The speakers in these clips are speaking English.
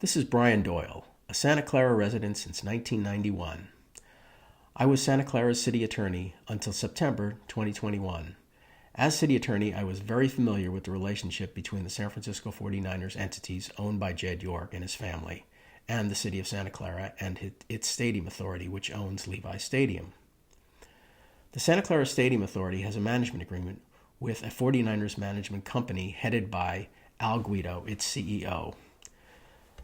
This is Brian Doyle, a Santa Clara resident since 1991. I was Santa Clara's city attorney until September 2021. As city attorney, I was very familiar with the relationship between the San Francisco 49ers entities owned by Jed York and his family, and the city of Santa Clara and its stadium authority, which owns Levi's Stadium. The Santa Clara Stadium Authority has a management agreement with a 49ers management company headed by Al Guido, its CEO.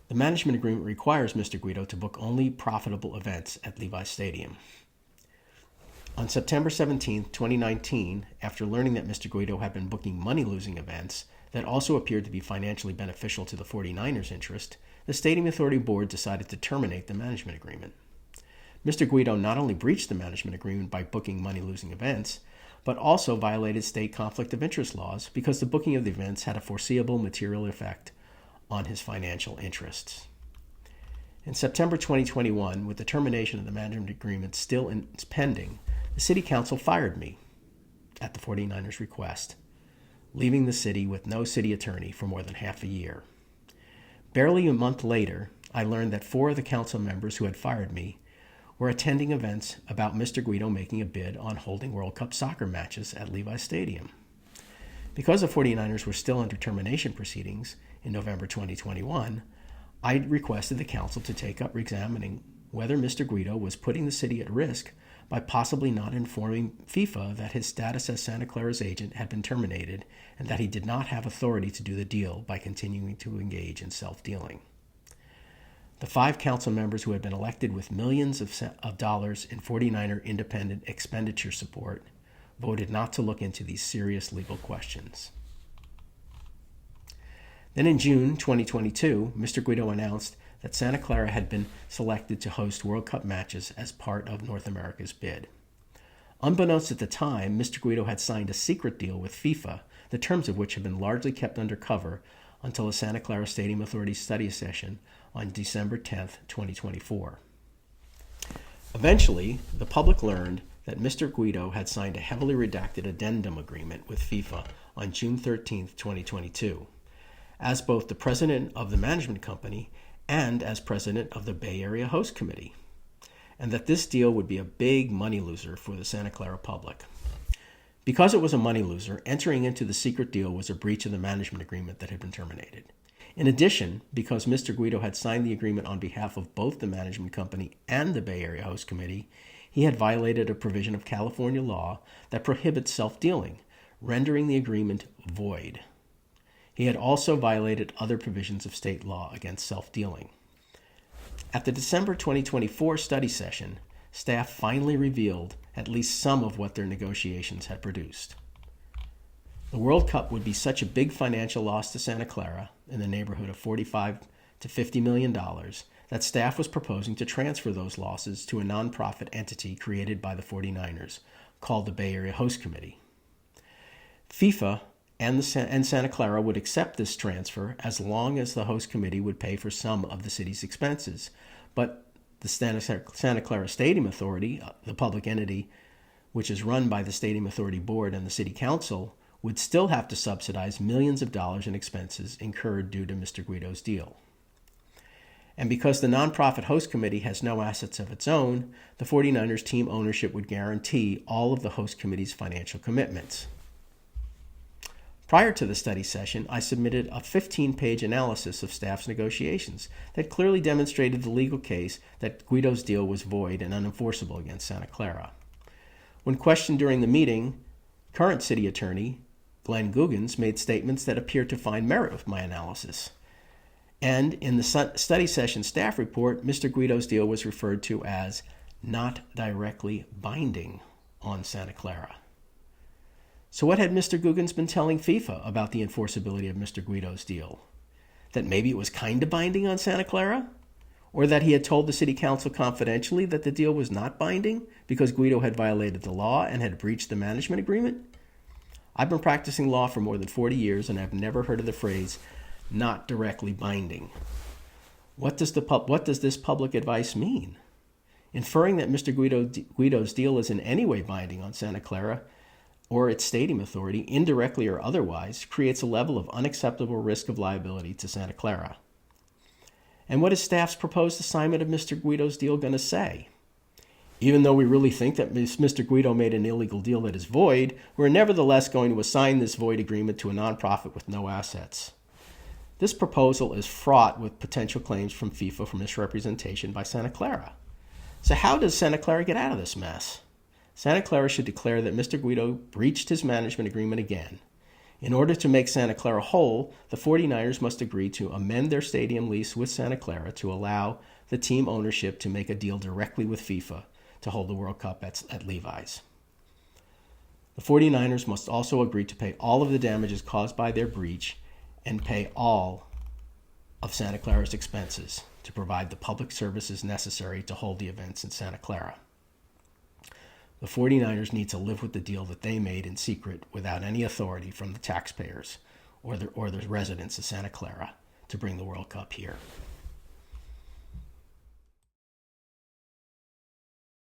The management agreement requires Mr. Guido to book only profitable events at Levi's Stadium. On September 17, 2019, after learning that Mr. Guido had been booking money-losing events that also appeared to be financially beneficial to the 49ers' interest, the Stadium Authority Board decided to terminate the management agreement. Mr. Guido not only breached the management agreement by booking money-losing events, but also violated state conflict of interest laws because the booking of the events had a foreseeable material effect on his financial interests. In September 2021, with the termination of the management agreement still pending, the City Council fired me at the 49ers' request, leaving the city with no city attorney for more than half a year. Barely a month later, I learned that 4 of the council members who had fired me were attending events about Mr. Guido making a bid on holding World Cup soccer matches at Levi's Stadium. Because the 49ers were still under termination proceedings in November 2021, I requested the council to take up examining whether Mr. Guido was putting the city at risk by possibly not informing FIFA that his status as Santa Clara's agent had been terminated and that he did not have authority to do the deal by continuing to engage in self-dealing. The 5 council members who had been elected with millions of dollars in 49er independent expenditure support voted not to look into these serious legal questions. Then in June 2022, Mr. Guido announced that Santa Clara had been selected to host World Cup matches as part of North America's bid. Unbeknownst at the time, Mr. Guido had signed a secret deal with FIFA, the terms of which had been largely kept undercover until the Santa Clara Stadium Authority study session on December 10, 2024. Eventually, the public learned that Mr. Guido had signed a heavily redacted addendum agreement with FIFA on June 13, 2022, as both the president of the management company and as president of the Bay Area Host Committee, and that this deal would be a big money loser for the Santa Clara public. Because it was a money loser, entering into the secret deal was a breach of the management agreement that had been terminated. In addition, because Mr. Guido had signed the agreement on behalf of both the management company and the Bay Area Host Committee, he had violated a provision of California law that prohibits self-dealing, rendering the agreement void. He had also violated other provisions of state law against self-dealing. At the December 2024 study session, staff finally revealed at least some of what their negotiations had produced. The World Cup would be such a big financial loss to Santa Clara, in the neighborhood of $45 to $50 million, that staff was proposing to transfer those losses to a nonprofit entity created by the 49ers, called the Bay Area Host Committee. FIFA and Santa Clara would accept this transfer as long as the host committee would pay for some of the city's expenses. But the Santa Clara Stadium Authority, the public entity which is run by the Stadium Authority Board and the City Council, would still have to subsidize millions of dollars in expenses incurred due to Mr. Guido's deal. And because the nonprofit host committee has no assets of its own, the 49ers team ownership would guarantee all of the host committee's financial commitments. Prior to the study session, I submitted a 15-page analysis of staff's negotiations that clearly demonstrated the legal case that Guido's deal was void and unenforceable against Santa Clara. When questioned during the meeting, current city attorney Glenn Googans made statements that appeared to find merit with my analysis. And in the study session staff report, Mr. Guido's deal was referred to as not directly binding on Santa Clara. So what had Mr. Googans been telling FIFA about the enforceability of Mr. Guido's deal? That maybe it was kind of binding on Santa Clara? Or that he had told the city council confidentially that the deal was not binding because Guido had violated the law and had breached the management agreement? I've been practicing law for more than 40 years and I've never heard of the phrase not directly binding. What does this public advice mean? Inferring that Mr. Guido's deal is in any way binding on Santa Clara or its stadium authority, indirectly or otherwise, creates a level of unacceptable risk of liability to Santa Clara. And what is staff's proposed assignment of Mr. Guido's deal going to say? Even though we really think that Mr. Guido made an illegal deal that is void, we're nevertheless going to assign this void agreement to a nonprofit with no assets. This proposal is fraught with potential claims from FIFA for misrepresentation by Santa Clara. So how does Santa Clara get out of this mess? Santa Clara should declare that Mr. Guido breached his management agreement again. In order to make Santa Clara whole, the 49ers must agree to amend their stadium lease with Santa Clara to allow the team ownership to make a deal directly with FIFA to hold the World Cup at Levi's. The 49ers must also agree to pay all of the damages caused by their breach and pay all of Santa Clara's expenses to provide the public services necessary to hold the events in Santa Clara. The 49ers need to live with the deal that they made in secret without any authority from the taxpayers or the residents of Santa Clara to bring the World Cup here.